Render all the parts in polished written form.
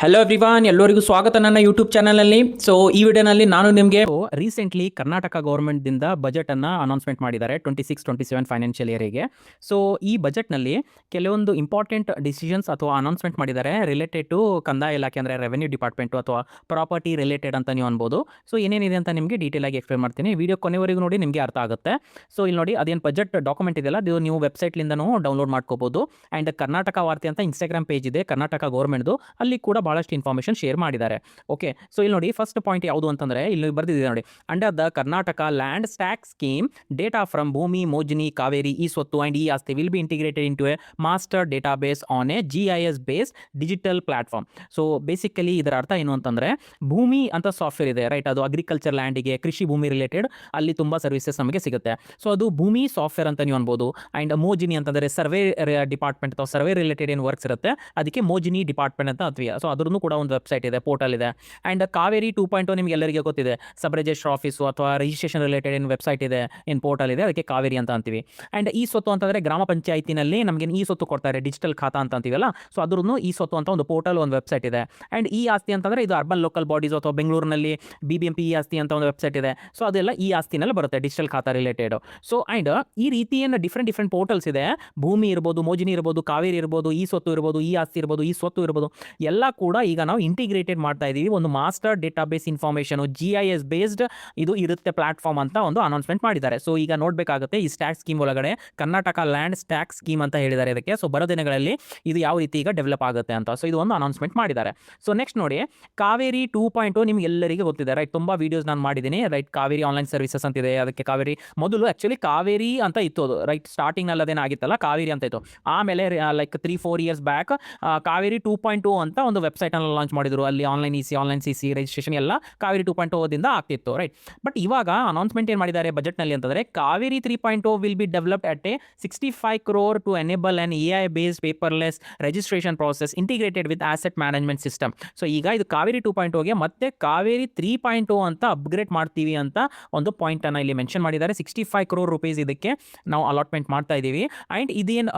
Hello everyone, ಎಲ್ಲರಿಗೂ ಸ್ವಾಗತ ನನ್ನ ಯೂಟ್ಯೂಬ್ ಚಾನಲಲ್ಲಿ. ಸೊ ಈ ವಿಡಿಯೋನಲ್ಲಿ ನಾನು ನಿಮಗೆ ರೀಸೆಂಟ್ಲಿ ಕರ್ನಾಟಕ ಗೌರ್ಮೆಂಟ್ದಿಂದ ಬಜೆಟನ್ನು ಅನೌನ್ಸ್ಮೆಂಟ್ ಮಾಡಿದ್ದಾರೆ 26-27 ಫೈನಾನ್ಷಿಯಲ್ ಇಯರಿಗೆ. ಸೊ ಈ ಬಜೆಟ್ನಲ್ಲಿ ಕೆಲವೊಂದು ಇಂಪಾರ್ಟೆಂಟ್ ಡಿಸಿಷನ್ಸ್ ಅಥವಾ ಅನೌನ್ಸ್ಮೆಂಟ್ ಮಾಡಿದ್ದಾರೆ ರಿಲೇಟೆಡ್ ಟು ಕಂದಾಯ ಇಲಾಖೆ, ಅಂದರೆ ರೆವೆನ್ಯೂ ಡಿಪಾರ್ಟ್ಮೆಂಟು ಅಥವಾ ಪ್ರಾಪರ್ಟಿ ರಿಲೇಟೆಡ್ ಅಂತ ನೀವು ಅನ್ಬೋದು. ಸೊ ಏನೇನಿದೆ ಅಂತ ನಿಮಗೆ ಡೀಟೇಲ್ ಆಗಿ ಎಕ್ಸ್ಪ್ಲೇನ್ ಮಾಡ್ತೀನಿ. ವಿಡಿಯೋ ಕೊನೆವರೆಗೂ ನೋಡಿ, ನಿಮಗೆ ಅರ್ಥ ಆಗುತ್ತೆ. ಸೊ ಇಲ್ಲಿ ನೋಡಿ, ಅದೇನು ಬಜೆಟ್ ಡಾಕ್ಯುಮೆಂಟ್ ಇದೆಯಲ್ಲ, ಅದು ನೀವು ವೆಬ್ಸೈಟ್ಲಿಂದನೂ ಡೌನ್ಲೋಡ್ ಮಾಡ್ಕೋಬೋದು. ಆ್ಯಂಡ್ ಕರ್ನಾಟಕ ವಾರ್ತೆ ಅಂತ ಇನ್ಸ್ಟಾಗ್ರಾಮ್ ಪೇಜ್ ಇದೆ ಕರ್ನಾಟಕ ಗೌರ್ಮೆಂಟ್ದು, ಅಲ್ಲಿ ಕೂಡ ಭಾಳಷ್ಟು ಇನ್ಫಾರ್ಮೇಷನ್ ಶೇರ್ ಮಾಡಿದ್ದಾರೆ. ಓಕೆ, ಸೊ ಇಲ್ಲಿ ನೋಡಿ, ಫಸ್ಟ್ ಪಾಯಿಂಟ್ ಯಾವುದು ಅಂತಂದರೆ ಇಲ್ಲಿ ಬರ್ದಿದೆ ನೋಡಿ, under the Karnataka land tax scheme data from ಭೂಮಿ, ಮೋಜಿನಿ, ಕಾವೇರಿ, ಈ ಸ್ವತ್ತು ಆ್ಯಂಡ್ ಈ ಆಸ್ತಿ will be integrated into A master data base on A GIS based digital platform. So basically ಇದರ ಅರ್ಥ ಏನು ಅಂತಂದರೆ, ಭೂಮಿ ಅಂತ ಸಾಫ್ಟ್ವೇರ್ ಇದೆ ರೈಟ್, ಅದು ಅಗ್ರಿಕಲ್ಚರ್ ಲ್ಯಾಂಡಿಗೆ, ಕೃಷಿ ಭೂಮಿ ರಿಲೇಟೆಡ್ ಅಲ್ಲಿ ತುಂಬ ಸರ್ವಿಸಸ್ ನಮಗೆ ಸಿಗುತ್ತೆ. ಸೊ ಅದು ಭೂಮಿ ಸಾಫ್ಟ್ವೇರ್ ಅಂತ ನೀವು ಅನ್ಬೋದು. ಆ್ಯಂಡ್ ಮೋಜಿನಿ ಅಂತಂದರೆ ಸರ್ವೆ ಡಿಪಾರ್ಟ್ಮೆಂಟ್ ಅಥವಾ ಸರ್ವೆ ರಿಲೇಟೆಡ್ ಏನು ವರ್ಕ್ಸ್ ಇರುತ್ತೆ ಅದಕ್ಕೆ ಮೋಜಿನಿ ಡಿಪಾರ್ಟ್ಮೆಂಟ್ ಅಂತ ಅತ್ವಿ. ಸೊ ಅದ್ರೂ ಕೂಡ ಒಂದು ವೆಬ್ಸೈಟ್ ಇದೆ, ಪೋರ್ಟಲ್ ಇದೆ. ಆ್ಯಂಡ್ ಕಾವೇರಿ 2.0 ನಿಮಗೆ ಎಲ್ಲರಿಗೆ ಗೊತ್ತಿದೆ, ಸಬ್ ರಿಜಿಸ್ಟರ್ ಆಫೀಸು ಅಥವಾ ರಿಜಿಸ್ಟ್ರೇಷನ್ ರಿಲೇಟೆಡ್ ಏನು ವೆಬ್ಸೈಟ್ ಇದೆ, ಏನು ಪೋರ್ಟಲ್ ಇದೆ, ಅದಕ್ಕೆ ಕಾವೇರಿ ಅಂತ ಅಂತೀವಿ. ಆ್ಯಂಡ್ ಈ ಸ್ವತ್ತು ಅಂತಂದರೆ ಗ್ರಾಮ ಪಂಚಾಯತಿನಲ್ಲಿ ನಮಗೆ ಈ ಸ್ವತ್ತು ಕೊಡ್ತಾರೆ, ಡಿಜಿಟಲ್ ಖಾತಾ ಅಂತ ಅಂತೀವಲ್ಲ, ಸೊ ಅದ್ರೂ ಈ ಸ್ವತ್ತು ಅಂತ ಒಂದು ಪೋರ್ಟಲ್, ಒಂದು ವೆಬ್ಸೈಟ್ ಇದೆ. ಆ್ಯಂಡ್ ಈ ಆಸ್ತಿ ಅಂತಂದರೆ ಇದು ಅರ್ಬನ್ ಲೋಕಲ್ ಬಾಡೀಸ್ ಅಥವಾ ಬೆಂಗಳೂರಿನಲ್ಲಿ BBMP ಈ ಆಸ್ತಿ ಅಂತ ಒಂದು ವೆಬ್ಸೈಟ್ ಇದೆ. ಸೊ ಅದೆಲ್ಲ ಈ ಆಸ್ತಿನಲ್ಲಿ ಬರುತ್ತೆ, ಡಿಜಿಟಲ್ ಖಾತಾ ರಿಲೇಟೆಡ್. ಸೊ ಆ್ಯಂಡ್ ಈ ರೀತಿಯನ್ನು ಡಿಫ್ರೆಂಟ್ ಪೋರ್ಟಲ್ಸ್ ಇದೆ. ಭೂಮಿ ಇರ್ಬೋದು, ಮೋಜಿನಿ ಇರ್ಬೋದು, ಕಾವೇರಿ ಇರ್ಬೋದು, ಈ ಸ್ವತ್ತು ಇರ್ಬೋದು, ಈ ಆಸ್ತಿ ಇರ್ಬೋದು, ಈ ಸ್ವತ್ತು ಇರ್ಬೋದು, ಎಲ್ಲ ಕೂಡ ಈಗ ನಾವು ಇಂಟಿಗ್ರೇಟೆಡ್ ಮಾಡ್ತಾ ಇದ್ದೀವಿ. ಒಂದು master database information GIS based ಇದು ಇರುತ್ತೆ ಪ್ಲಾಟ್ಫಾರ್ಮ್ ಅಂತ ಒಂದು ಅನೌನ್ಸ್ಮೆಂಟ್ ಮಾಡಿದ್ದಾರೆ. ಸೊ ಈಗ ನೋಡಬೇಕಾಗುತ್ತೆ ಈ ಟ್ಯಾಕ್ಸ್ ಸ್ಕೀಮ್ ಒಳಗಡೆ ಕರ್ನಾಟಕ ಲ್ಯಾಂಡ್ ಟ್ಯಾಕ್ಸ್ ಸ್ಕೀಮ್ ಅಂತ ಹೇಳಿದ್ದಾರೆ ಇದಕ್ಕೆ. ಸೊ ಬರೋ ದಿನಗಳಲ್ಲಿ ಇದು ಯಾವ ರೀತಿ ಈಗ ಡೆವಲಪ್ ಆಗುತ್ತೆ ಅಂತ, ಸೊ ಇದು ಒಂದು ಅನೌನ್ಸ್ಮೆಂಟ್ ಮಾಡಿದ್ದಾರೆ. ಸೊ ನೆಕ್ಸ್ಟ್ ನೋಡಿ, ಕಾವೇರಿ 2.0 ನಿಮ್ಗೆ ಎಲ್ಲರಿಗೂ ಗೊತ್ತಿದೆ ರೈಟ್, ತುಂಬ ವೀಡಿಯೋಸ್ ನಾನು ಮಾಡಿದ್ದೀನಿ ರೈಟ್. ಕಾವೇರಿ ಆನ್ಲೈನ್ ಸರ್ವಿಸಸ್ ಅಂತಿದೆ, ಅದಕ್ಕೆ ಕಾವೇರಿ ಮೊದಲು ಆ್ಯಕ್ಚುಲಿ ಕಾವೇರಿ ಅಂತ ಇತ್ತು ಅದು ರೈಟ್, ಸ್ಟಾರ್ಟಿಂಗ್ನಲ್ಲಿ ಅದೇನಾಗಿತ್ತಲ್ಲ ಕಾವೇರಿ ಅಂತ ಇತ್ತು. ಆಮೇಲೆ ಲೈಕ್ 3-4 ಇಯರ್ಸ್ ಬ್ಯಾಕ್ ಕಾವೇರಿ 2.0 ಅಂತ ಒಂದು ವೆಬ್ಸೈಟನ್ನು ಲಾಂಚ್ ಮಾಡಿದ್ರು. ಅಲ್ಲಿ ಆನ್ಲೈನ್ ಆನ್ಲೈನ್ CC ರಿಜಿಸ್ಟ್ರೇಷನ್ ಎಲ್ಲ ಕಾವೇರಿ 2.0ದಿಂದ ಆಗ್ತಿತ್ತು ರೈಟ್. ಬಟ್ ಇವಾಗ ಅನೌನ್ಸ್ಮೆಂಟ್ ಏನು ಮಾಡಿದ್ದಾರೆ ಬಜೆಟ್ನಲ್ಲಿ ಅಂತಂದರೆ, Kaveri 3.0 will be developed at a 65 crore to enable an AI based paperless registration process integrated with asset management system. So ಈಗ ಇದು ಕಾವೇರಿ 2.0ಗೆ ಮತ್ತೆ ಕಾವೇರಿ 3.0 ಅಂತ ಅಪ್ಗ್ರೇಡ್ ಮಾಡ್ತೀವಿ ಅಂತ ಒಂದು ಪಾಯಿಂಟನ್ನು ಇಲ್ಲಿ ಮೆನ್ಷನ್ ಮಾಡಿದ್ದಾರೆ. 65 crore rupees ಇದಕ್ಕೆ ನಾವು ಅಲಾಟ್ಮೆಂಟ್ ಮಾಡ್ತಾ ಇದ್ದೀವಿ. ಆ್ಯಂಡ್ ಇದೇನು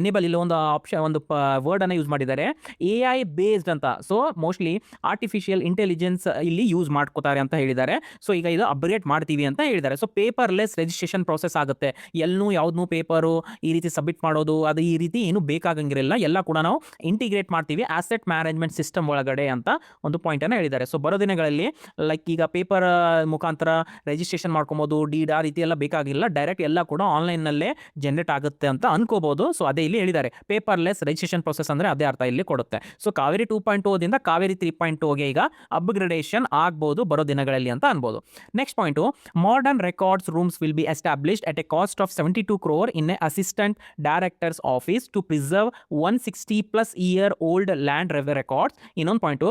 ಎನೇಬಲ್, ಇಲ್ಲ ಒಂದು ಆಪ್ಷನ್, ಒಂದು ವರ್ಡನ್ನು ಯೂಸ್ ಮಾಡಿದ್ದಾರೆ, AI ಬೇಸ್ಡ್ ಅಂತ. ಸೊ ಮೋಸ್ಟ್ಲಿ ಆರ್ಟಿಫಿಷಿಯಲ್ ಇಂಟೆಲಿಜೆನ್ಸ್ ಇಲ್ಲಿ ಯೂಸ್ ಮಾಡ್ಕೋತಾರೆ ಅಂತ ಹೇಳಿದ್ದಾರೆ. ಸೊ ಈಗ ಇದು ಅಪ್ಗ್ರೇಡ್ ಮಾಡ್ತೀವಿ ಅಂತ ಹೇಳಿದ್ದಾರೆ. ಸೊ ಪೇಪರ್ಲೆಸ್ ರಿಜಿಸ್ಟ್ರೇಷನ್ ಪ್ರೋಸೆಸ್ ಆಗುತ್ತೆ. ಎಲ್ಲೂ ಯಾವುದನ್ನೂ ಪೇಪರು ಈ ರೀತಿ ಸಬ್ಮಿಟ್ ಮಾಡೋದು ಅದು ಈ ರೀತಿ ಏನು ಬೇಕಾಗಂಗಿರಲ್ಲ, ಎಲ್ಲ ಕೂಡ ನಾವು ಇಂಟಿಗ್ರೇಟ್ ಮಾಡ್ತೀವಿ ಆಸೆಟ್ ಮ್ಯಾನೇಜ್ಮೆಂಟ್ ಸಿಸ್ಟಮ್ ಒಳಗಡೆ ಅಂತ ಒಂದು ಪಾಯಿಂಟನ್ನು ಹೇಳಿದ್ದಾರೆ. ಸೊ ಬರೋ ದಿನಗಳಲ್ಲಿ ಲೈಕ್ ಈಗ ಪೇಪರ್ ಮುಖಾಂತರ ರಿಜಿಸ್ಟ್ರೇಷನ್ ಮಾಡ್ಕೊಬೋದು, ಡೀಡ್ ಆ ರೀತಿ ಎಲ್ಲ ಬೇಕಾಗಿಲ್ಲ, ಡೈರೆಕ್ಟ್ ಎಲ್ಲ ಕೂಡ ಆನ್ಲೈನ್ನಲ್ಲೇ ಜನರೇಟ್ ಆಗುತ್ತೆ ಅಂತ ಅನ್ಕೋಬೋದು. ಸೊ ಅದೇ ಇಲ್ಲಿ ಹೇಳಿದ್ದಾರೆ, ಪೇಪರ್ಲೆಸ್ ರಿಜಿಸ್ಟ್ರೇಷನ್ ಪ್ರೊಸೆಸ್ ಅಂದರೆ ಅದೇ ಅರ್ಥ ಇಲ್ಲಿ ಕೊಡುತ್ತೆ. ಸೊ ಕಾವೇರಿ 2.0ದಿಂದ ಕಾವೇರಿ 3.0ಗೆ ಈಗ ಅಪ್ಗ್ರೇಡೇಷನ್ ಆಗ್ಬೋದು ಬರೋ ದಿನಗಳಲ್ಲಿ ಅಂತ ಅನ್ಬೋದು. Next point, modern records rooms will be established at a cost of 72 crore in a assistant director's office to preserve 160+ year old land records. ಇನ್ನೊಂದು point,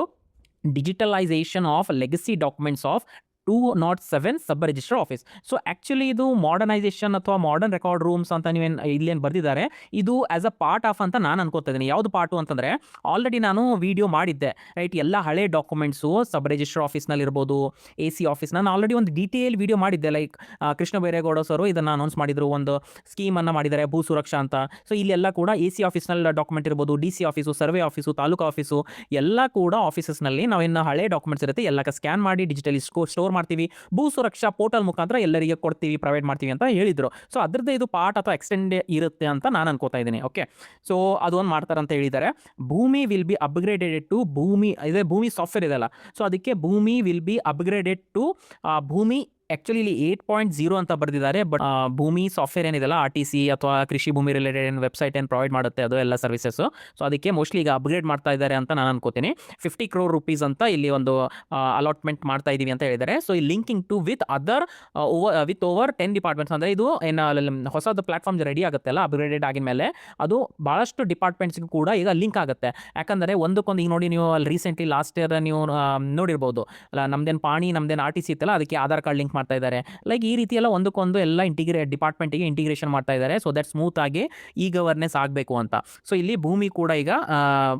digitalisation of legacy documents of 207 sub register office. So actually ಇದು modernisation ಅಥವಾ modern record rooms ಅಂತ ನೀವೇನು ಇಲ್ಲೇನು ಬರ್ದಿದ್ದಾರೆ, ಇದು as a part of ಅಂತ ನಾನು ಅನ್ಕೋತಾ ಇದ್ದೀನಿ. ಯಾವುದು ಪಾರ್ಟು ಅಂತಂದರೆ, ಆಲ್ರೆಡಿ ನಾನು ವಿಡಿಯೋ ಮಾಡಿದ್ದೆ ರೈಟ್, ಎಲ್ಲ ಹಳೆ ಡಾಕ್ಯುಮೆಂಟ್ಸು ಸಬ್ ರಿಜಿಸ್ಟರ್ ಆಫೀಸ್ನಲ್ಲಿ ಇರ್ಬೋದು, AC ಆಫೀಸ್, ನಾನು ಆಲ್ರೆಡಿ ಒಂದು ಡೀಟೇಲ್ ವಿಡಿಯೋ ಮಾಡಿದ್ದೆ. ಲೈಕ್ ಕೃಷ್ಣ ಬೈರೇಗೌಡ ಸರು ಇದನ್ನು ಅನೌನ್ಸ್ ಮಾಡಿದರು, ಒಂದು ಸ್ಕೀಮನ್ನು ಮಾಡಿದ್ದಾರೆ ಭೂ ಸುರಕ್ಷಾ ಅಂತ. ಸೊ ಇಲ್ಲೆಲ್ಲ ಕೂಡ AC ಆಫೀಸ್ನಲ್ಲಿ ಡಾಕ್ಯುಮೆಂಟ್ ಇರ್ಬೋದು, DC office, survey office, taluk office, ಎಲ್ಲ ಕೂಡ ಆಫೀಸಸ್ನಲ್ಲಿ ನಾವೇನು ಹಳೆ ಡಾಕ್ಯುಮೆಂಟ್ಸ್ ಇರುತ್ತೆ ಎಲ್ಲಕ್ಕೆ ಸ್ಕ್ಯಾನ್ ಮಾಡಿ ಡಿಜಿಟಲಿ ಸ್ಟೋರ್ ಮಾಡ್ತೀವಿ, ಭೂ ಸುರಕ್ಷಾ ಪೋರ್ಟಲ್ ಮುಖಾಂತರ ಎಲ್ಲರಿಗೆ ಕೊಡ್ತೀವಿ, ಪ್ರೊವೈಡ್ ಮಾಡ್ತೀವಿ ಅಂತ ಹೇಳಿದ್ರು. ಸೊ ಅದ್ರದ್ದು ಇದು ಪಾರ್ಟ್ ಅಥವಾ ಎಕ್ಸ್ಟೆಂಡ್ ಇರುತ್ತೆ ಅಂತ ನಾನು ಅನ್ಕೋತಾ ಇದ್ದೀನಿ. ಓಕೆ, ಸೊ ಅದು ಒಂದು ಮಾಡ್ತಾರೆ ಅಂತ ಹೇಳಿದ್ದಾರೆ. ಭೂಮಿ ವಿಲ್ ಬಿ ಅಪ್ಗ್ರೇಡೆಡ್ ಟು ಭೂಮಿ, ಇದೆ ಭೂಮಿ ಸಾಫ್ಟ್ವೇರ್ ಇದೆಲ್ಲ, ಸೊ ಅದಕ್ಕೆ ಭೂಮಿ ವಿಲ್ ಬಿ ಅಪ್ಗ್ರೇಡೆಡ್ ಟು ಭೂಮಿ. ಆ್ಯಕ್ಚುಲಿ ಇಲ್ಲಿ 8.0 ಅಂತ ಬರೆದಿದ್ದಾರೆ. ಬಟ್ ಭೂಮಿ ಸಾಫ್ಟ್ವೇರ್ ಏನಿದೆಲ್ಲ RTC ಅಥವಾ ಕೃಷಿ ಭೂಮಿ ರಿಲೇಟೆಡ್ ಏನು ವೆಬ್ಸೈಟ್ ಏನು ಪ್ರೊವೈಡ್ ಮಾಡುತ್ತೆ ಅದು ಎಲ್ಲ ಸರ್ವಿಸಸ್ಸು. ಸೊ ಅದಕ್ಕೆ ಮೋಸ್ಟ್ಲಿ ಈಗ ಅಪ್ಗ್ರೇಡ್ ಮಾಡ್ತಾ ಇದ್ದಾರೆ ಅಂತ ನಾನು ಅನ್ಕೋತೀನಿ. 50 crore rupees ಅಂತ ಇಲ್ಲಿ ಒಂದು ಅಲಾಟ್ಮೆಂಟ್ ಮಾಡ್ತಾ ಇದ್ದೀವಿ ಅಂತ ಹೇಳಿದ್ದಾರೆ. ಸೊ ಈ linking to with other over 10 departments, ಅಂದರೆ ಇದು ಏನು ಹೊಸದು ಪ್ಲಾಟ್ಫಾರ್ಮ್ ರೆಡಿ ಆಗುತ್ತೆ ಅಲ್ಲ ಅಪ್ಗ್ರೇಡೆಡ್ ಆಗಿದ ಮೇಲೆ, ಅದು ಭಾಳಷ್ಟು ಡಿಪಾರ್ಟ್ಮೆಂಟ್ಸ್ಗೂ ಕೂಡ ಈಗ ಲಿಂಕ್ ಆಗುತ್ತೆ. ಯಾಕಂದರೆ ಒಂದಕ್ಕೊಂದು ಈಗ ನೋಡಿ, ನೀವು ಅಲ್ಲಿ ರೀಸೆಂಟ್ಲಿ ಲಾಸ್ಟ್ ಇಯರ್ ನೀವು ನೋಡಿರ್ಬೋದು, ನಮ್ದೇನು ಪಾಣಿ, ನಮ್ದೇನು RTC ಇತ್ತಲ್ಲ, ಅದಕ್ಕೆ ಆಧಾರ್ ಕಾರ್ಡ್ ಲಿಂಕ್ ಮಾಡ್ತಾ ಇದ್ದಾರೆ. ಲೈಕ್ ಈ ರೀತಿ ಎಲ್ಲ ಒಂದಕ್ಕೊಂದು ಎಲ್ಲ ಡಿಪಾರ್ಟ್ಮೆಂಟಿಗೆ ಇಂಟಿಗ್ರೇಷನ್ ಮಾಡ್ತಾ ಇದ್ದಾರೆ. ಸೊ ದಟ್ ಸ್ಮೂತ್ ಆಗಿ ಈ ಗವರ್ನೆನ್ಸ್ ಆಗಬೇಕು ಅಂತ. ಸೊ ಇಲ್ಲಿ ಭೂಮಿ ಕೂಡ ಈಗ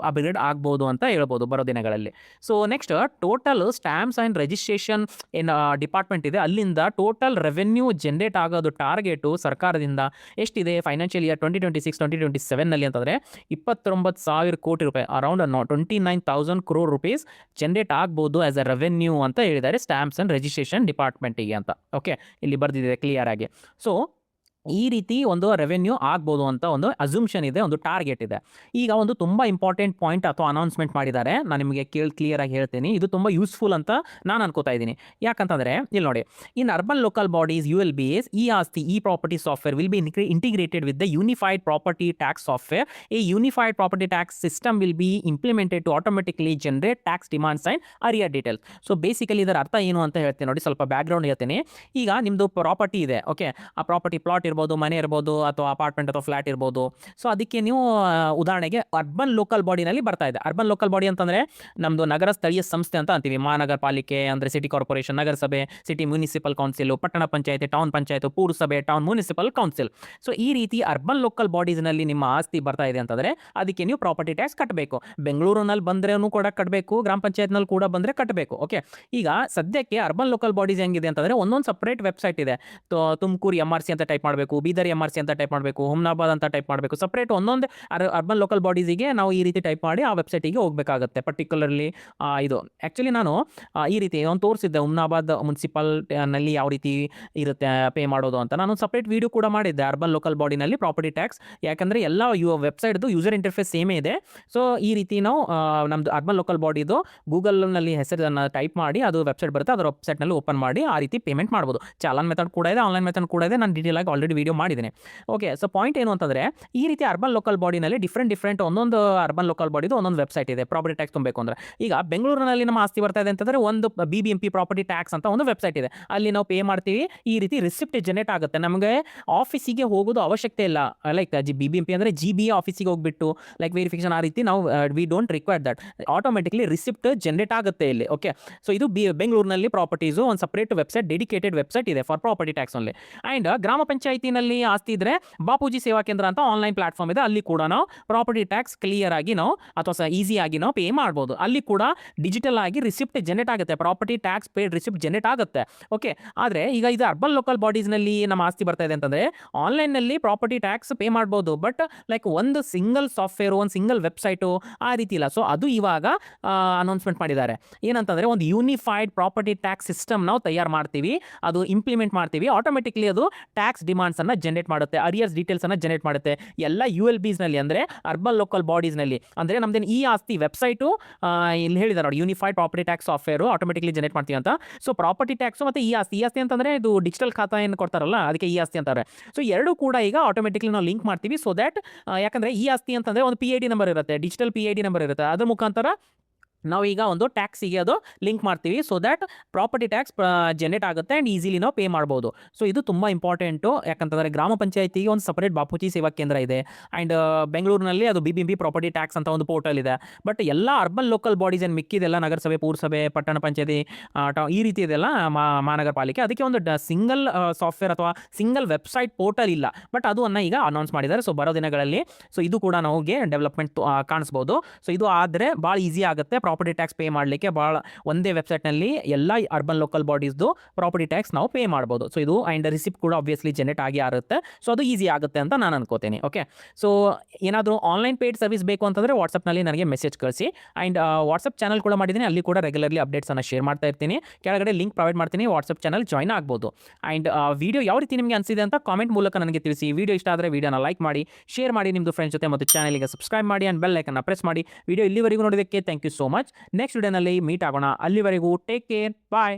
ಅಪ್ಗ್ರೇಡ್ ಆಗ್ಬೋದು ಅಂತ ಹೇಳ್ಬೋದು ಬರೋ ದಿನಗಳಲ್ಲಿ. So next total stamps and registration ಏನು ಡಿಪಾರ್ಟ್ಮೆಂಟ್ ಇದೆ, ಅಲ್ಲಿಂದ ಟೋಟಲ್ ರೆವೆನ್ಯೂ ಜನರೇಟ್ ಆಗೋದು ಟಾರ್ಗೆಟು ಸರ್ಕಾರದಿಂದ ಎಷ್ಟಿದೆ ಫೈನಾನ್ಷಿಯಲ್ ಇಯರ್ 2026-2027 ಅಂತಂದರೆ 29,000 ಕೋಟಿ ರೂಪಾಯಿ, ಅರೌಂಡ್ 29,000 crore rupees ಜನರೇಟ್ ಆಗ್ಬೋದು ಆಸ್ ಅ ರೆವೆನ್ಯೂ ಅಂತ ಹೇಳಿದ್ದಾರೆ ಸ್ಟ್ಯಾಂಪ್ಸ್ ಆ್ಯಂಡ್ ರಿಜಿಸ್ಟ್ರೇಷನ್ ಡಿಪಾರ್ಟ್ಮೆಂಟಿಗೆ ಅಂತ. ಓಕೆ, ಇಲ್ಲಿ ಬರ್ದಿದೆ ಕ್ಲಿಯರ್ ಆಗಿ. ಸೊ ಈ ರೀತಿ ಒಂದು ರೆವೆನ್ಯೂ ಆಗ್ಬೋದು ಅಂತ ಒಂದು ಅಸ್ಯೂಮ್ಷನ್ ಇದೆ, ಒಂದು ಟಾರ್ಗೆಟ್ ಇದೆ. ಈಗ ಒಂದು ತುಂಬ ಇಂಪಾರ್ಟೆಂಟ್ ಪಾಯಿಂಟ್ ಅಥವಾ ಅನೌನ್ಸ್ಮೆಂಟ್ ಮಾಡಿದ್ದಾರೆ, ನಾನು ನಿಮಗೆ ಕ್ಲಿಯರ್ ಆಗಿ ಹೇಳ್ತೀನಿ. ಇದು ತುಂಬ ಯೂಸ್ಫುಲ್ ಅಂತ ನಾನು ಅನ್ಕೋತಾ ಇದ್ದೀನಿ. ಯಾಕಂತಂದರೆ ಇಲ್ಲಿ ನೋಡಿ, in urban local bodies ULBs ಈ ಆಸ್ತಿ ಈ property software will be integrated with the unified property tax software. ಈ unified property tax system will be implemented to automatically generate tax demands and arrear details. So basically ಇದರ ಅರ್ಥ ಏನು ಅಂತ ಹೇಳ್ತೀನಿ ನೋಡಿ, ಸ್ವಲ್ಪ ಬ್ಯಾಕ್ಗ್ರೌಂಡ್ ಹೇಳ್ತೀನಿ. ಈಗ ನಿಮ್ಮದು ಪ್ರಾಪರ್ಟಿ ಇದೆ, ಓಕೆ, ಆ ಪ್ರಾಪರ್ಟಿ ಪ್ಲಾಟ್ ಇರ್ಬೋದು, ಮನೆ ಇರ್ಬೋದು, ಅಥವಾ ಅಪಾರ್ಟ್ಮೆಂಟ್ ಅಥವಾ ಫ್ಲಾಟ್ ಇರ್ಬೋದು. ಸೊ ಅದಕ್ಕೆ ನೀವು ಉದಾಹರಣೆಗೆ ಅರ್ಬನ್ ಲೋಕಲ್ ಬಾಡಿನಲ್ಲಿ ಬರ್ತಾ ಇದೆ. ಅರ್ಬನ್ ಲೋಕಲ್ ಬಾಡಿ ಅಂತಂದರೆ ನಮ್ಮದು ನಗರ ಸ್ಥಳೀಯ ಸಂಸ್ಥೆ ಅಂತ ಅಂತೀವಿ. ಮಹಾನಗರ ಪಾಲಿಕೆ ಅಂದರೆ ಸಿಟಿ ಕಾರ್ಪೊರೇಷನ್, ನಗರಸಭೆ, ಸಿಟಿ ಮುನಿಸಿಪಲ್ ಕೌನ್ಸಿಲ್, ಪಟ್ಟಣ ಪಂಚಾಯತಿ, ಟೌನ್ ಪಂಚಾಯತ್, ಪೂರಸಭೆ, ಟೌನ್ ಮುನಿಸಿಪಲ್ ಕೌನ್ಸಿಲ್. ಸೊ ಈ ರೀತಿ ಅರ್ಬನ್ ಲೋಕಲ್ ಬಾಡೀಸ್ನಲ್ಲಿ ನಿಮ್ಮ ಆಸ್ತಿ ಬರ್ತಾ ಇದೆ ಅಂತಂದರೆ ಅದಕ್ಕೆ ನೀವು ಪ್ರಾಪರ್ಟಿ ಟ್ಯಾಕ್ಸ್ ಕಟ್ಟಬೇಕು. ಬೆಂಗಳೂರಿನಲ್ಲಿ ಬಂದ್ರೂ ಕೂಡ ಕಟ್ಟಬೇಕು, ಗ್ರಾಮ ಪಂಚಾಯತ್ನಲ್ಲಿ ಕೂಡ ಬಂದರೆ ಕಟ್ಟಬೇಕು. ಓಕೆ, ಈಗ ಸದ್ಯಕ್ಕೆ ಅರ್ಬನ್ ಲೋಕಲ್ ಬಾಡೀಸ್ ಹೆಂಗಿದೆ ಅಂತಂದರೆ ಒಂದೊಂದು ಸಪ್ರೇಟ್ ವೆಬ್ಸೈಟ್ ಇದೆ. ತುಮಕೂರು MRC ಅಂತ ಟೈಪ್ ಮಾಡಬೇಕು, ಬೀದರ್ MRC ಅಂತ ಟೈಪ್ ಮಾಡಬೇಕು, ಹುಮ್ನಾಬಾದ್ ಅಂತ ಟೈಪ್ ಮಾಡಬೇಕು. ಸಪ್ರೇಟ್ ಒಂದೊಂದು ಅರ್ಬನ್ ಲೋಕಲ್ ಬಾಡೀಸಿಗೆ ನಾವು ಈ ರೀತಿ ಟೈಪ್ ಮಾಡಿ ಆ ವೆಬ್ಸೈಟಿಗೆ ಹೋಗಬೇಕಾಗುತ್ತೆ. ಪರ್ಟಿಕ್ಯುಲರ್ಲಿ ಇದು ಆ್ಯಕ್ಚುಲಿ ನಾನು ಈ ರೀತಿ ಒಂದು ತೋರಿಸಿದ್ದೆ, ಹುಮ್ನಾಬಾದ್ ಮುನ್ಸಿಪಲ್ನಲ್ಲಿ ಯಾವ ರೀತಿ ಇರುತ್ತೆ ಪೇ ಮಾಡೋದು ಅಂತ. ನಾನು ಸಪ್ರೇಟ್ ವೀಡಿಯೋ ಕೂಡ ಮಾಡಿದ್ದೆ ಅರ್ಬನ್ ಲೋಕಲ್ ಬಾಡಿನಲ್ಲಿ ಪ್ರಾಪರ್ಟಿ ಟ್ಯಾಕ್ಸ್. ಯಾಕಂದರೆ ಎಲ್ಲ ವೆಬ್ಸೈಟ್ದು ಯೂಸರ್ ಇಂಟರ್ಫೇಸ್ ಸೇಮೇ ಇದೆ. ಸೊ ಈ ರೀತಿ ನಾವು ನಮ್ಮದು ಅರ್ಬನ್ ಲೋಕಲ್ ಬಾಡಿದು ಗೂಗಲ್ನಲ್ಲಿ ಹೆಸರನ್ನು ಟೈಪ್ ಮಾಡಿ ಅದು ವೆಬ್ಸೈಟ್ ಬರುತ್ತೆ, ಅದರ ವೆಬ್ಸೈಟ್ನಲ್ಲಿ ಓಪನ್ ಮಾಡಿ ಆ ರೀತಿ ಪೇಮೆಂಟ್ ಮಾಡ್ಬೋದು. ಚಾಲನ್ ಮೆಥಡ್ ಕೂಡ ಇದೆ, ಆನ್ಲೈನ್ ಮೆಥಡ್ ಕೂಡ ಇದೆ. ನಾನು ಡೀಟೇಲ್ ಆಗಿ ಆಲ್ರೆಡಿ ವೀಡಿಯೋ ಮಾಡಿದ್ದೀನಿ. ಓಕೆ, ಸೊ ಪಾಯಿಂಟ್ ಏನು ಅಂತಂದರೆ ಈ ರೀತಿ ಅರ್ಬನ್ ಲೋಕಲ್ ಬಾಡಿನಲ್ಲಿ ಡಿಫ್ರೆಂಟ್ ಒಂದೊಂದು ಅರ್ಬನ್ ಲೋಕಲ್ ಬಾಡಿದು ಒಂದೊಂದು ವೆಬ್ಸೈಟ್ ಇದೆ ಪ್ರಾಪರ್ಟಿ ಟ್ಯಾಕ್ಸ್ ತುಂಬಬೇಕು ಅಂದರೆ. ಈಗ ಬೆಂಗಳೂರಿನಲ್ಲಿ ನಮ್ಮ ಆಸ್ತಿ ಬರ್ತಾ ಇದೆ ಅಂತಂದರೆ ಒಂದು BBMP ಪ್ರಾಪರ್ಟಿ ಟ್ಯಾಕ್ಸ್ ಅಂತ ಒಂದು ವೆಬ್ಸೈಟ್ ಇದೆ, ಅಲ್ಲಿ ನಾವು ಪೇ ಮಾಡ್ತೀವಿ. ಈ ರೀತಿ ರಿಸಿಪ್ಟ್ ಜನರೇಟ್ ಆಗುತ್ತೆ. ನಮಗೆ ಆಫೀಸಿಗೆ ಹೋಗೋದು ಅವಶ್ಯಕತೆ ಇಲ್ಲ. ಲೈಕ್ BBMP ಅಂದರೆ GBA ಆಫೀಸಿಗೆ ಹೋಗ್ಬಿಟ್ಟು ಲೈಕ್ ವೆರಿಫಿಕೇಶನ್ ಆ ರೀತಿ ನಾವು we don't require that. Automatically receipt generate ಆಗುತ್ತೆ ಇಲ್ಲಿ. ಓಕೆ, ಸೊ ಇದು ಬೆಂಗಳೂರಿನಲ್ಲಿ ಪ್ರಾಪರ್ಟೀಸು ಒಂದು ಸಪ್ರೇಟ್ ವೆಬ್ಸೈಟ್, ಡೆಡಿಕೇಟೆಡ್ ವೆಬ್ಸೈಟ್ ಇದೆ for property tax only. And ಗ್ರಾಮ ಪಂಚಾಯತಿನಲ್ಲಿ ಆಸ್ತಿ ಇದ್ದರೆ ಬಾಪೂಜಿ ಸೇವಾ ಕೇಂದ್ರ ಅಂತ ಆನ್ಲೈನ್ ಪ್ಲಾಟ್ಫಾರ್ಮ್ ಇದೆ, ಅಲ್ಲಿ ಕೂಡ ನಾವು ಪ್ರಾಪರ್ಟಿ ಟ್ಯಾಕ್ಸ್ ಕ್ಲಿಯರ್ ಆಗಿ ನಾವು ಅಥವಾ ಈಸಿಯಾಗಿ ನಾವು ಪೇ ಮಾಡ್ಬೋದು. ಅಲ್ಲಿ ಕೂಡ ಡಿಜಿಟಲ್ ಆಗಿ ರಿಸಿಪ್ಟ್ ಜನರೇಟ್ ಆಗುತ್ತೆ, property tax paid receipt generate ಆಗುತ್ತೆ. ಓಕೆ, ಆದರೆ ಈಗ ಇದು ಅರ್ಬನ್ ಲೋಕಲ್ ಬಾಡೀಸ್ನಲ್ಲಿ ನಮ್ಮ ಆಸ್ತಿ ಬರ್ತಾ ಇದೆ ಅಂತಂದರೆ ಆನ್ಲೈನ್ನಲ್ಲಿ ಪ್ರಾಪರ್ಟಿ ಟ್ಯಾಕ್ಸ್ ಪೇ ಮಾಡ್ಬೋದು, ಬಟ್ ಲೈಕ್ ಒಂದು ಸಿಂಗಲ್ ಸಾಫ್ಟ್ವೇರು, ಒಂದು ಸಿಂಗಲ್ ವೆಬ್ಸೈಟು ಆ ರೀತಿ ಇಲ್ಲ. ಸೊ ಅದು ಇವಾಗ ಅನೌನ್ಸ್ಮೆಂಟ್ ಮಾಡಿದ್ದಾರೆ. ಏನಂತಂದರೆ ಒಂದು ಯೂನಿಫೈಡ್ ಪ್ರಾಪರ್ಟಿ ಟ್ಯಾಕ್ಸ್ ಸಿಸ್ಟಮ್ ನಾವು ತಯಾರು ಮಾಡ್ತೀವಿ, ಅದು ಇಂಪ್ಲಿಮೆಂಟ್ ಮಾಡ್ತೀವಿ. ಆಟೋಮೆಟಿಕ್ಲಿ ಅದು ಟ್ಯಾಕ್ಸ್ ಡಿಮಾಂಡ್ಸನ್ನು ಜನರೇಟ್ ಮಾಡುತ್ತೆ, ಅರಿಯರ್ಸ್ ಡೀಟೇಲ್ಸನ್ನು ಜನರೇಟ್ ಮಾಡುತ್ತೆ. ಎಲ್ಲ ULBsನಲ್ಲಿ ಅಂದರೆ ಅರ್ಬನ್ ಲೋಕಲ್ ಬಾಡೀಸ್ನಲ್ಲಿ. ಅಂದರೆ ನಮ್ದೇನು ಈ ಆಸ್ತಿ ವೆಬ್ಸೈಟು ಇಲ್ಲಿ ಹೇಳಿದ್ದಾರೆ ನೋಡಿ, unified property tax software automatically generate ಮಾಡ್ತೀವಿ ಅಂತ. ಸೊ ಪ್ರಾಪರ್ಟಿ ಟ್ಯಾಕ್ಸು ಮತ್ತು ಈ ಆಸ್ತಿ ಅಂತಂದರೆ ಇದು ಡಿಜಿಟಲ್ ಖಾತಾ ಏನು ಕೊಡ್ತಾರಲ್ಲ ಅದಕ್ಕೆ ಈ ಆಸ್ತಿ ಅಂತಾರೆ. ಸೊ ಎರಡೂ ಕೂಡ ಈಗ ಆಟೋಮೆಟಿಕ್ಲಿ ನಾವು ಲಿಂಕ್ ಮಾಡ್ತೀವಿ. ಸೊ ದ್ಯಾಟ್ ಯಾಕಂದರೆ ಈ ಆಸ್ತಿ ಅಂತಂದರೆ ಒಂದು PID ನಂಬರ್ ಇರುತ್ತೆ, ಡಿಜಿಟಲ್ PID ನಂಬರ್ ಇರುತ್ತೆ, ಅದ್ರ ಮುಖಾಂತರ ನಾವೀಗ ಒಂದು ಟ್ಯಾಕ್ಸಿಗೆ ಅದು ಲಿಂಕ್ ಮಾಡ್ತೀವಿ. So that property tax generate ಆಗುತ್ತೆ ಆ್ಯಂಡ್ ಈಸಿಲಿ ನಾವು ಪೇ ಮಾಡ್ಬೋದು. ಸೊ ಇದು ತುಂಬ ಇಂಪಾರ್ಟೆಂಟು. ಯಾಕಂತಂದರೆ ಗ್ರಾಮ ಪಂಚಾಯತಿಗೆ ಒಂದು ಸಪ್ರೇಟ್ ಬಾಪೂಜಿ ಸೇವಾ ಕೇಂದ್ರ ಇದೆ, ಆ್ಯಂಡ್ ಬೆಂಗಳೂರಿನಲ್ಲಿ ಅದು BBMP ಪ್ರಾಪರ್ಟಿ ಟ್ಯಾಕ್ಸ್ ಅಂತ ಒಂದು ಪೋರ್ಟಲ್ ಇದೆ. ಬಟ್ ಎಲ್ಲ ಅರ್ಬನ್ ಲೋಕಲ್ ಬಾಡೀಸ್ ಏನು ಮಿಕ್ಕಿದೆಲ್ಲ ನಗರಸಭೆ, ಪೂರಸಭೆ, ಪಟ್ಟಣ ಪಂಚಾಯತಿ, ಈ ರೀತಿ ಇದೆಲ್ಲ ಮಹಾನಗರ ಪಾಲಿಕೆ, ಅದಕ್ಕೆ ಒಂದು ಸಿಂಗಲ್ ಸಾಫ್ಟ್ವೇರ್ ಅಥವಾ ಸಿಂಗಲ್ ವೆಬ್ಸೈಟ್ ಪೋರ್ಟಲ್ ಇಲ್ಲ. ಬಟ್ ಅದು ಈಗ ಅನೌನ್ಸ್ ಮಾಡಿದ್ದಾರೆ. ಸೊ ಬರೋ ದಿನಗಳಲ್ಲಿ ಸೊ ಇದು ಕೂಡ ನಮಗೆ ಡೆವಲಪ್ಮೆಂಟ್ ಕಾಣಿಸ್ಬೋದು. ಸೊ ಇದು ಆದರೆ ಭಾಳ ಈಸಿ ಆಗುತ್ತೆ ಪ್ರಾಪರ್ಟಿ ಟ್ಯಾಕ್ಸ್ ಪೇ ಮಾಡಲಿಕ್ಕೆ. ಭಾಳ ಒಂದೇ ವೆಬ್ಸೈಟ್ನಲ್ಲಿ ಎಲ್ಲ ಅರ್ಬನ್ ಲೋಕಲ್ ಬಾಡೀಸ್ದು ಪ್ರಾಪರ್ಟಿ ಟ್ಯಾಕ್ಸ್ ನಾವು ಪೇ ಮಾಡ್ಬೋದು. ಸೊ ಇದು ಆ್ಯಂಡ್ ರಿಸಿಪ್ಟ್ ಕೂಡ ಆಬ್ವಿಯಸ್ಲಿ ಜನರೇಟ್ ಆಗಿ ಆಗುತ್ತೆ. ಸೊ ಅದು ಈಸಿ ಆಗುತ್ತೆ ಅಂತ ನಾನು ಅನ್ಕೋತೀನಿ. ಓಕೆ, ಸೊ ಏನಾದರೂ ಆನ್ಲೈನ್ ಪೇಯ್ಡ್ ಸರ್ವಿಸ್ ಬೇಕು ಅಂತಂದರೆ ವಾಟ್ಸಪ್ನಲ್ಲಿ ನನಗೆ ಮೆಸೇಜ್ ಕಳಿಸಿ. ಆ್ಯಂಡ್ ವಾಟ್ಸಪ್ ಚಾನಲ್ ಕೂಡ ಮಾಡಿದ್ದೀನಿ, ಅಲ್ಲಿ ಕೂಡ ರೆಗ್ಯುಲರ್ಲಿ ಅಪ್ಡೇಟ್ಸನ್ನು ಶೇರ್ ಮಾಡ್ತಾ ಇರ್ತೀನಿ. ಕೆಳಗಡೆ ಲಿಂಕ್ ಪ್ರೊವೈಡ್ ಮಾಡ್ತೀನಿ, ವಾಟ್ಸಪ್ ಚಾನಲ್ ಜಾಯ್ನ್ ಆಗ್ಬೋದು. ಆ್ಯಂಡ್ ವಿಡಿಯೋ ಯಾವ ರೀತಿ ನಿಮಗೆ ಅನಿಸಿದೆ ಅಂತ ಕಾಮೆಂಟ್ ಮೂಲಕ ನನಗೆ ತಿಳಿಸಿ. ವಿಡಿಯೋ ಇಷ್ಟ ಆದರೆ ವಿಡಿಯೋನ ಲೈಕ್ ಮಾಡಿ, ಶೇರ್ ಮಾಡಿ ನಿಮ್ಮದು ಫ್ರೆಂಡ್ಸ್ ಜೊತೆ, ಮತ್ತು ಚಾನಲ್ಗೆ ಸಬ್ಸ್ಕ್ರೈಬ್ ಮಾಡಿ ಆ್ಯಂಡ್ ಬೆಲ್ ಐಕನ್ನ ಪ್ರೆಸ್ ಮಾಡಿ. ವಿಡಿಯೋ ಇಲ್ಲಿವರೆಗೂ ನೋಡೋದಕ್ಕೆ thank you so much. Next ವಿಡಿಯೋನಲ್ಲಿ ಮೀಟ್ ಆಗೋಣ. ಅಲ್ಲಿವರೆಗೂ ಟೇಕ್ ಕೇರ್, ಬಾಯ್.